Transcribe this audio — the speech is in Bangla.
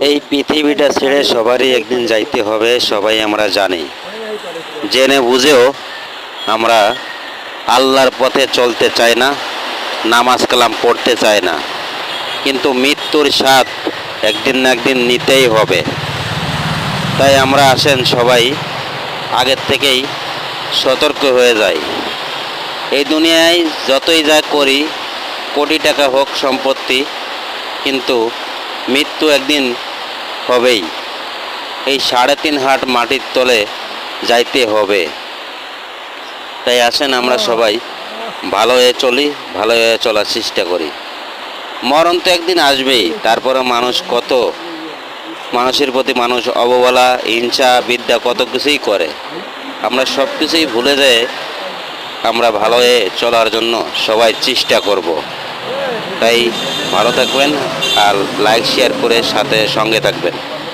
এই পৃথিবীটা ছেড়ে সবারই একদিন যাইতে হবে, সবাই আমরা জানি। জেনে বুঝেও আমরা আল্লাহর পথে চলতে চাই না, নামাজ কালাম পড়তে চাই না, কিন্তু মৃত্যুর স্বাদ একদিন না একদিন নিতেই হবে। তাই আমরা আসেন সবাই আগের থেকেই সতর্ক হয়ে যাই। এই দুনিয়ায় যতই যা করি, কোটি টাকা হোক সম্পত্তি, কিন্তু মৃত্যু একদিন হবেই। এই 3.5 হাত মাটির তলে যাইতে হবে। তাই আসেন আমরা সবাই ভালো হয়ে চলি, ভালো হয়ে চলার চেষ্টা করি। মরণ তো একদিন আসবেই, তারপরে মানুষ কত মানুষের প্রতি মানুষ অবহেলা, হিংসা, বিদ্যা কত কিছুই করে। আমরা সব কিছুই ভুলে যেয়ে আমরা ভালো হয়ে চলার জন্য সবাই চেষ্টা করব। তাই ভালো থাকবেন আর লাইক শেয়ার করে সঙ্গে থাকবেন।